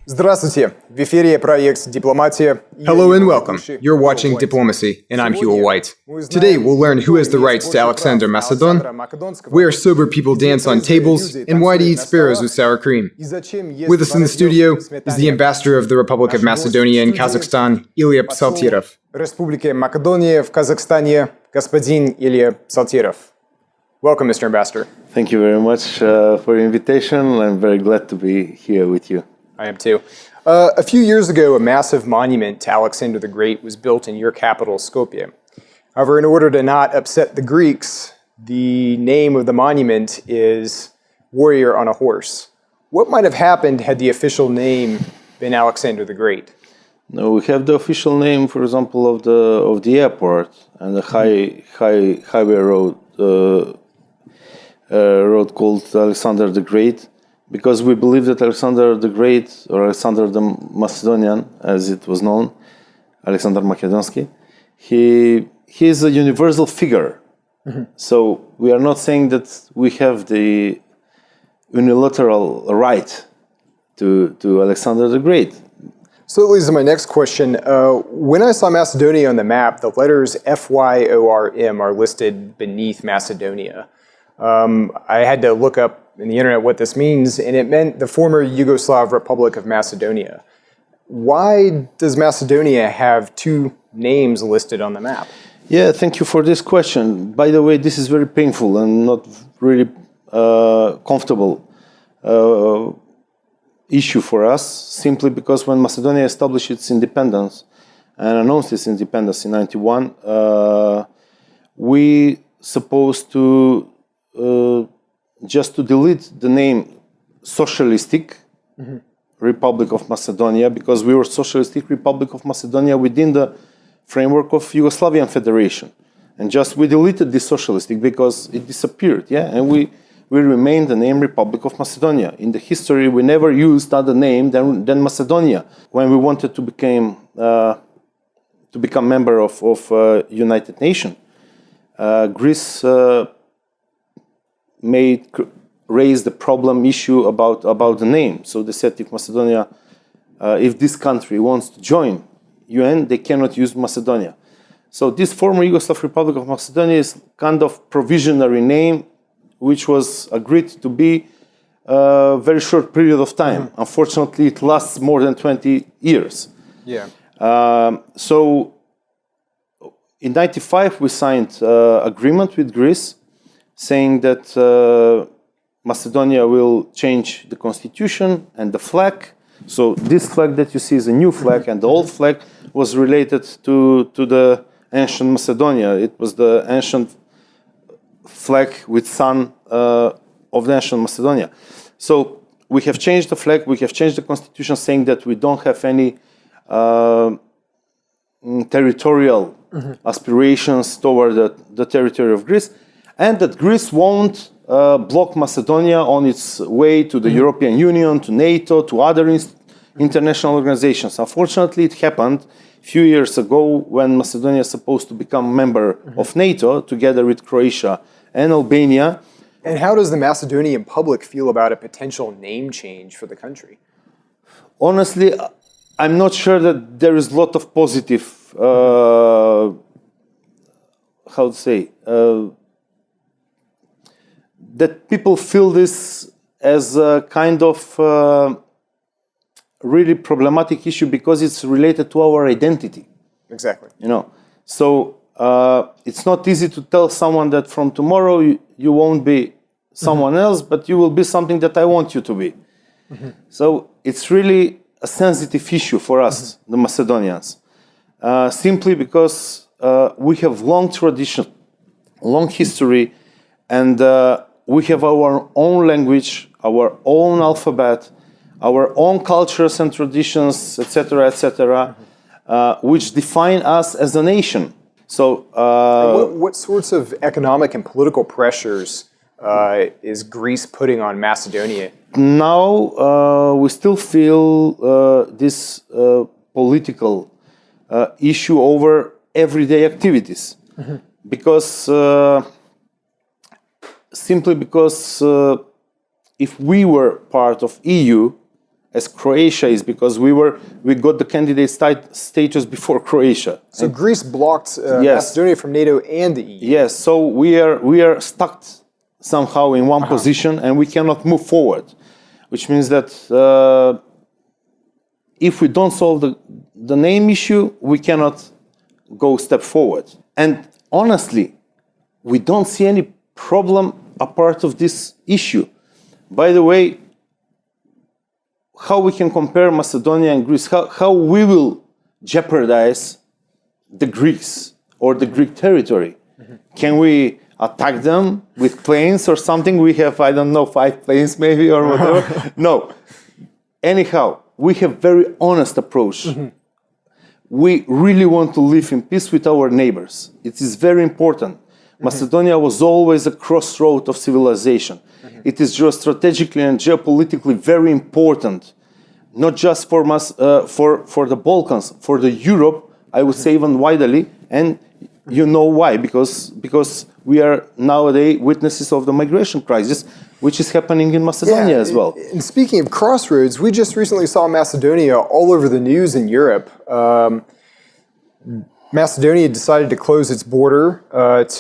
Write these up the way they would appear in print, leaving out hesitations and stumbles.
Здравствуйте! В эфире проект «Дипломатия». Hello and welcome. You're watching Diplomacy, and I'm Hugo White. Today we'll learn who has the rights to Alexander Macedon, where sober people dance on tables, and why to eat sparrows with sour cream. With us in the studio is the ambassador of the Republic of Macedonia and Kazakhstan, Ilya Psaltirov. Республики Македония в Казахстане, господин Илья Пsaltirov. Welcome, Mr. Ambassador. Thank you very much for your invitation. I'm very glad to be here with you. I am too. A few years ago, a massive monument to Alexander the Great was built in your capital, Skopje. However, in order to not upset the Greeks, the name of the monument is Warrior on a Horse. What might have happened had the official name been Alexander the Great? No, we have the official name, for example, of the airport and the highway road called Alexander the Great, because we believe that Alexander the Great, or Alexander the Macedonian, as it was known, Alexander Makedonsky, he is a universal figure. Mm-hmm. So we are not saying that we have the unilateral right to Alexander the Great. So that leads to my next question. When I saw Macedonia on the map, the letters FYORM are listed beneath Macedonia. I had to look up in the internet what this means, and it meant the former Yugoslav Republic of Macedonia. Why does Macedonia have two names listed on the map? Yeah, thank you for this question. By the way, this is very painful and not really comfortable issue for us, simply because when Macedonia established its independence and announced its independence in 1991, we supposed to just to delete the name Socialistic Republic of Macedonia, because we were Socialistic Republic of Macedonia within the framework of Yugoslavian Federation. And just we deleted the Socialistic because it disappeared, yeah? And we remained the name Republic of Macedonia. In the history, we never used other name than Macedonia. When we wanted to become member of United Nations, Greece raised the problem issue about the name. So they said if Macedonia, if this country wants to join UN, they cannot use Macedonia. So this former Yugoslav Republic of Macedonia is kind of provisionary name, which was agreed to be a very short period of time. Mm-hmm. Unfortunately, it lasts more than 20 years. Yeah. So in 1995, we signed agreement with Greece, saying that Macedonia will change the constitution and the flag. So this flag that you see is a new flag, and the old flag was related to the ancient Macedonia. It was the ancient flag with sun of the ancient Macedonia. So we have changed the flag, we have changed the constitution, saying that we don't have any territorial aspirations toward the territory of Greece, and that Greece won't block Macedonia on its way to the European Union, to NATO, to other international organizations. Unfortunately, it happened a few years ago when Macedonia is supposed to become a member of NATO, together with Croatia and Albania. And how does the Macedonian public feel about a potential name change for the country? Honestly, I'm not sure that there is a lot of positive, that people feel this as a kind of really problematic issue because it's related to our identity. Exactly. You know, so it's not easy to tell someone that from tomorrow you won't be someone else, but you will be something that I want you to be. So it's really a sensitive issue for us, the Macedonians, simply because we have long tradition, long history, and we have our own language, our own alphabet, our own cultures and traditions, etc., which define us as a nation. So, what sorts of economic and political pressures is Greece putting on Macedonia? Now we still feel this political issue over everyday activities, because simply because if we were part of EU as Croatia is, because we got the candidate status before Croatia. So Greece blocked Macedonia from NATO and the EU. Yes, so we are stuck somehow in one position and we cannot move forward, which means that if we don't solve the name issue, we cannot go step forward. And honestly, we don't see any problem apart of this issue. By the way, how we can compare Macedonia and Greece, how we will jeopardize the Greeks or the Greek territory. Can we attack them with planes or something? We have, I don't know, 5 planes maybe or whatever. No. Anyhow, we have very honest approach. We really want to live in peace with our neighbors. It is very important. Macedonia was always a crossroad of civilization. It is geostrategically and geopolitically very important, not just for the Balkans, for the Europe, I would say even widely, and you know why, because we are nowadays witnesses of the migration crisis, which is happening in Macedonia as well. And speaking of crossroads, we just recently saw Macedonia all over the news in Europe. Macedonia decided to close its border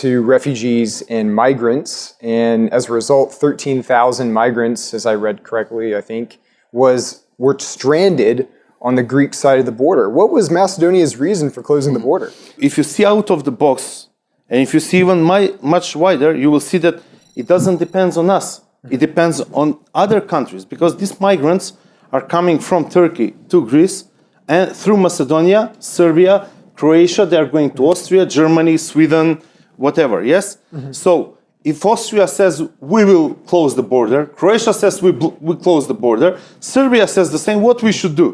to refugees and migrants, and as a result, 13,000 migrants, as I read correctly, I think, were stranded on the Greek side of the border. What was Macedonia's reason for closing the border? If you see out of the box, and if you see even much wider, you will see that it doesn't depend on us. It depends on other countries, because these migrants are coming from Turkey to Greece, and through Macedonia, Serbia, Croatia, they are going to Austria, Germany, Sweden, whatever, yes? So if Austria says we will close the border, Croatia says we close the border, Serbia says the same, what we should do?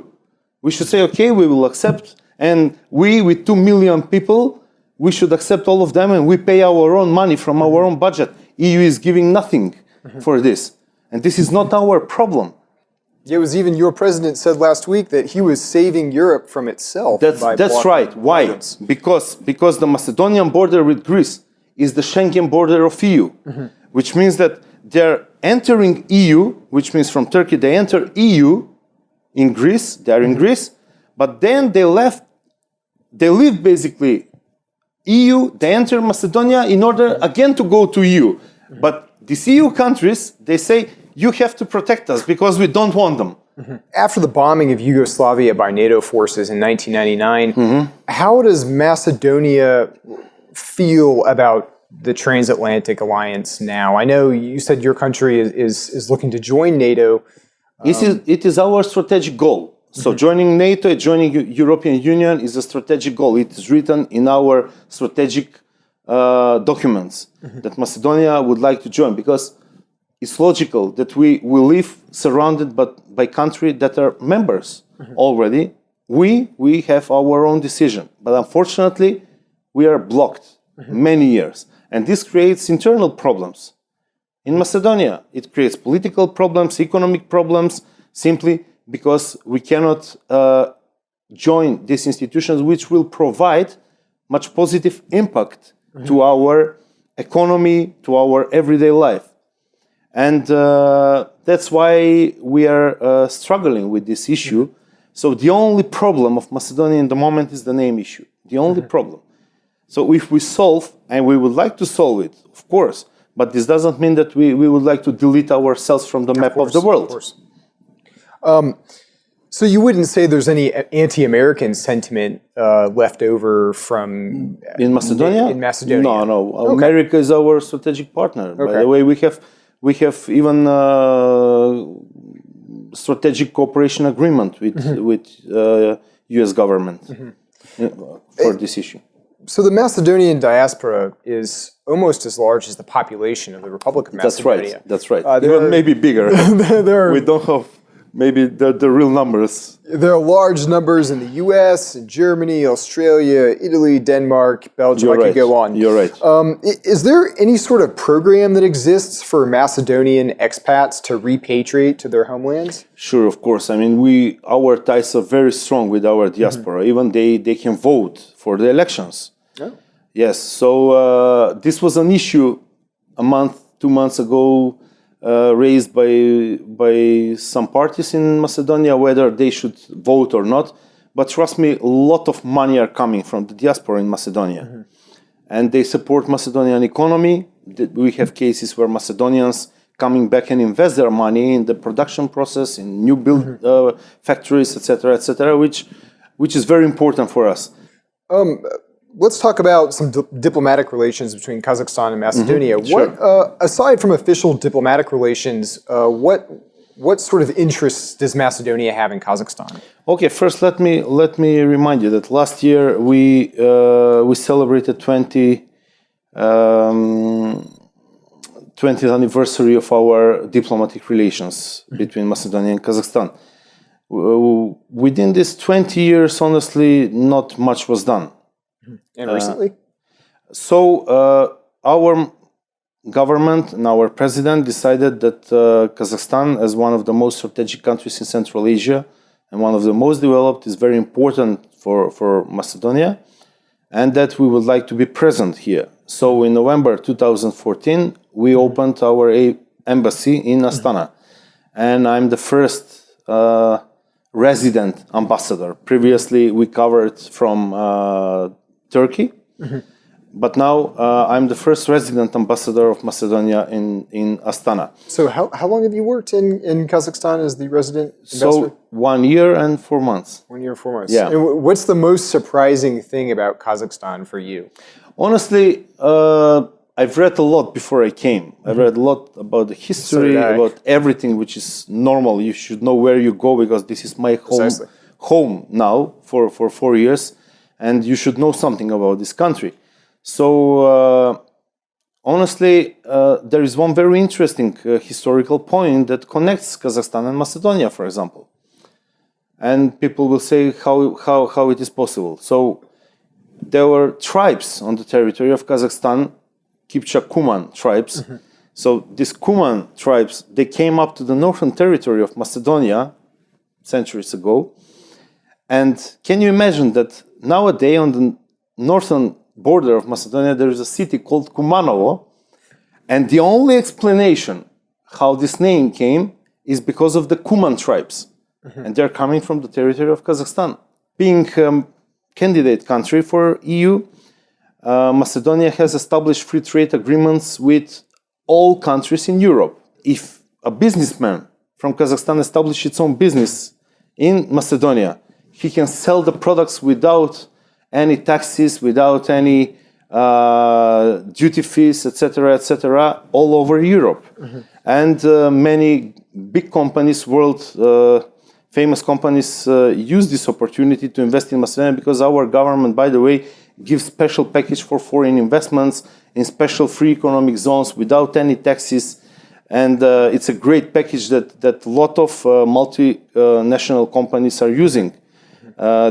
We should say, okay, we will accept, and we, with 2 million people, we should accept all of them, and we pay our own money from our own budget. EU is giving nothing for this. And this is not our problem. It was even your president said last week that he was saving Europe from itself. That's right. Why? Because the Macedonian border with Greece is the Schengen border of EU, which means that they're entering EU, which means from Turkey they enter EU in Greece, they're in Greece, but then they leave basically EU, they enter Macedonia in order again to go to EU. But these EU countries, they say, you have to protect us because we don't want them. After the bombing of Yugoslavia by NATO forces in 1999, how does Macedonia feel about the transatlantic alliance now? I know you said your country is looking to join NATO. It is our strategic goal. So joining NATO, joining European Union is a strategic goal. It is written in our strategic documents that Macedonia would like to join, because it's logical that we live surrounded by countries that are members already. We have our own decision, but unfortunately, we are blocked many years. And this creates internal problems. In Macedonia, it creates political problems, economic problems, simply because we cannot join these institutions which will provide much positive impact to our economy, to our everyday life. And that's why we are struggling with this issue. So the only problem of Macedonia in the moment is the name issue. The only problem. So if we solve, and we would like to solve it, of course, but this doesn't mean that we would like to delete ourselves from the map of the world. Of course. So you wouldn't say there's any anti-American sentiment left over from in Macedonia? In Macedonia? No. Okay. America is our strategic partner. By the way, we have even strategic cooperation agreement with U.S. government for this issue. So the Macedonian diaspora is almost as large as the population of the Republic of Macedonia. That's right. Even maybe bigger. We don't have maybe the real numbers. There are large numbers in the US, in Germany, Australia, Italy, Denmark, Belgium. I could go on. You're right. Is there any sort of program that exists for Macedonian expats to repatriate to their homelands? Sure, of course. I mean, our ties are very strong with our diaspora. Even they can vote for the elections. Oh. Yes. So this was an issue a month, 2 months ago. raised by some parties in Macedonia, whether they should vote or not. But trust me, a lot of money are coming from the diaspora in Macedonia. And they support Macedonian economy. We have cases where Macedonians coming back and invest their money in the production process, in new build factories, etc., which is very important for us. Let's talk about some diplomatic relations between Kazakhstan and Macedonia. Sure. What, aside from official diplomatic relations, what sort of interests does Macedonia have in Kazakhstan? Okay, first let me remind you that last year we celebrated 20th anniversary of our diplomatic relations between Macedonia and Kazakhstan. Within these 20 years, honestly, not much was done. And recently? Our government and our president decided that Kazakhstan, as one of the most strategic countries in Central Asia and one of the most developed, is very important for Macedonia, and that we would like to be present here. So in November 2014, we opened our embassy in Astana, and I'm the first resident ambassador. Previously, we covered from Turkey. But now I'm the first resident ambassador of Macedonia in Astana. So how long have you worked in Kazakhstan as the resident ambassador? So 1 year and 4 months. 1 year, 4 months. Yeah. And what's the most surprising thing about Kazakhstan for you? Honestly, I've read a lot before I came. I've read a lot about the history, about everything which is normal. You should know where you go because this is my home now for 4 years. And you should know something about this country. So, honestly, there is one very interesting historical point that connects Kazakhstan and Macedonia, for example. And people will say how it is possible. So, there were tribes on the territory of Kazakhstan, Kipchak-Kuman tribes. So, these Kuman tribes, they came up to the northern territory of Macedonia centuries ago. And can you imagine that nowadays on the northern border of Macedonia, there is a city called Kumanovo, and the only explanation how this name came is because of the Kuman tribes, and they're coming from the territory of Kazakhstan. Being a candidate country for EU, Macedonia has established free trade agreements with all countries in Europe. If a businessman from Kazakhstan establishes its own business in Macedonia, he can sell the products without any taxes, without any duty fees, etc., all over Europe. And many big companies, famous companies, use this opportunity to invest in Macedonia because our government, by the way, gives special package for foreign investments in special free economic zones without any taxes. And it's a great package that a lot of multinational companies are using.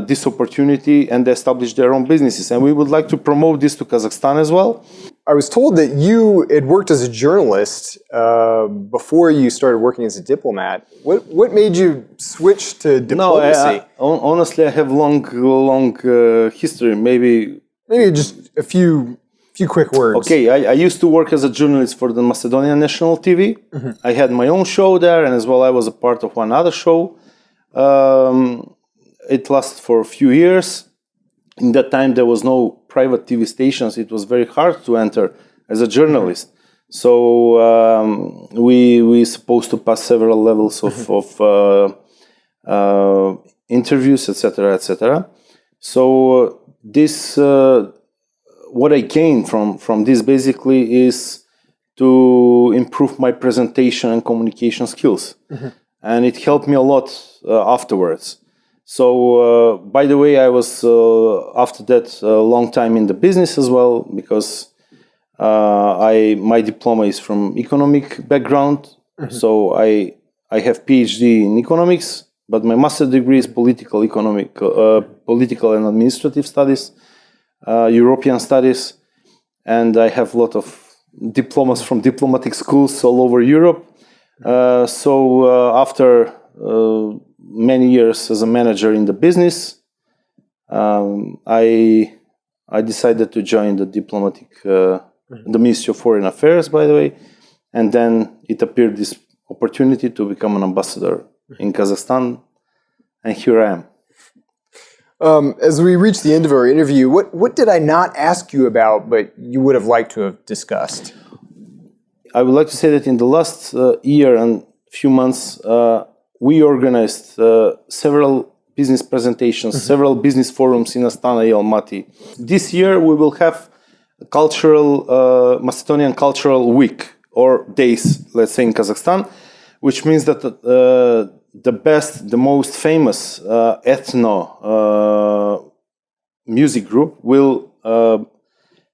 This opportunity and they establish their own businesses. And we would like to promote this to Kazakhstan as well. I was told that you had worked as a journalist before you started working as a diplomat. What made you switch to diplomacy? No, honestly, I have long history. Maybe just a few quick words. Okay, I used to work as a journalist for the Macedonian national TV. I had my own show there, and as well I was a part of one other show. It lasted for a few years. In that time, there was no private TV stations. It was very hard to enter as a journalist. So we supposed to pass several levels of interviews, etc. So this, what I gained from this basically is to improve my presentation and communication skills, and it helped me a lot afterwards. So, by the way, I was, after that, a long time in the business as well, because my diploma is from economic background. So I have PhD in economics, but my master's degree is political and administrative studies, European studies, and I have a lot of diplomas from diplomatic schools all over Europe. So after many years as a manager in the business, I decided to join the Ministry of Foreign Affairs, by the way, And then it appeared this opportunity to become an ambassador in Kazakhstan, and here I am. As we reach the end of our interview, what did I not ask you about, but you would have liked to have discussed? I would like to say that in the last year and few months, we organized several business presentations, several business forums in Astana and Almaty. This year, we will have a Macedonian Cultural Week, or days, let's say, in Kazakhstan, which means that the most famous ethno music group will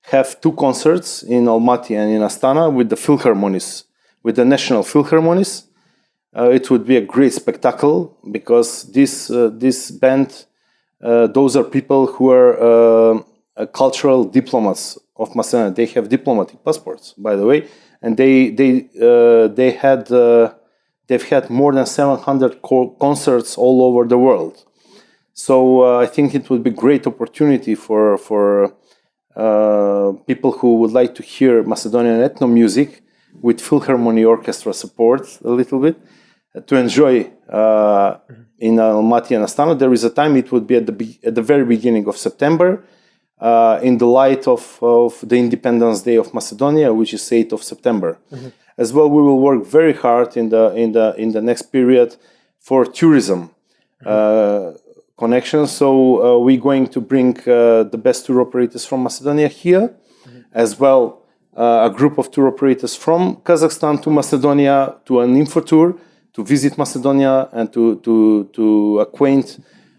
have two concerts in Almaty and in Astana with the Philharmonies, with the National Philharmonies. It would be a great spectacle because this band, those are people who are cultural diplomats of Macedonia. They have diplomatic passports, by the way, and they've had more than 700 concerts all over the world. So I think it would be a great opportunity for people who would like to hear Macedonian ethno music with Philharmonic Orchestra support a little bit to enjoy in Almaty and Astana. There is a time it would be at the very beginning of September, in the light of the Independence Day of Macedonia, which is 8th of September. As well, we will work very hard in the next period for tourism connections. So we're going to bring the best tour operators from Macedonia here, as well a group of tour operators from Kazakhstan to Macedonia to an info tour to visit Macedonia and to acquaint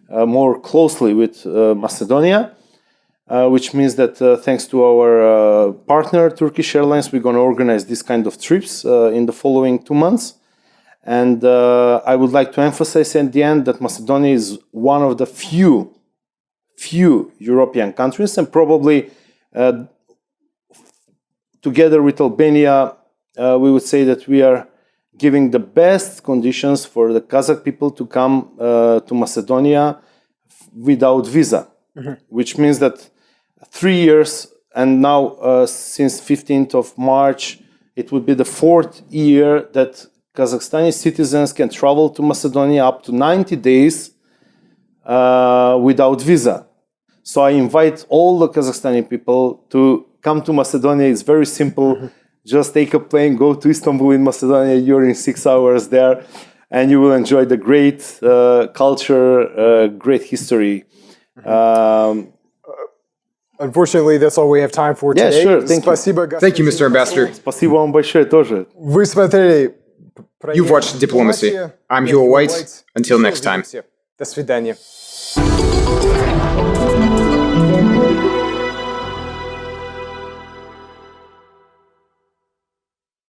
more closely with Macedonia. Which means that thanks to our partner, Turkish Airlines, we're going to organize this kind of trips in the following 2 months. And I would like to emphasize at the end that Macedonia is one of the few European countries, and probably together with Albania, we would say that we are giving the best conditions for the Kazakh people to come to Macedonia without visa, which means that 3 years, and now since 15th of March, it would be the 4th year that Kazakhstani citizens can travel to Macedonia up to 90 days without visa. So I invite all the Kazakhstani people to come to Macedonia. It's very simple. Just take a plane, go to Istanbul in Macedonia. You're in 6 hours there, and you will enjoy the great culture, great history. Unfortunately, that's all we have time for today. Yeah, sure. Thank you. Thank you, Mr. Ambassador. Спасибо вам большое тоже. Вы смотрели You've watched Diplomacy. I'm Hugo White. Until next time. До свидания.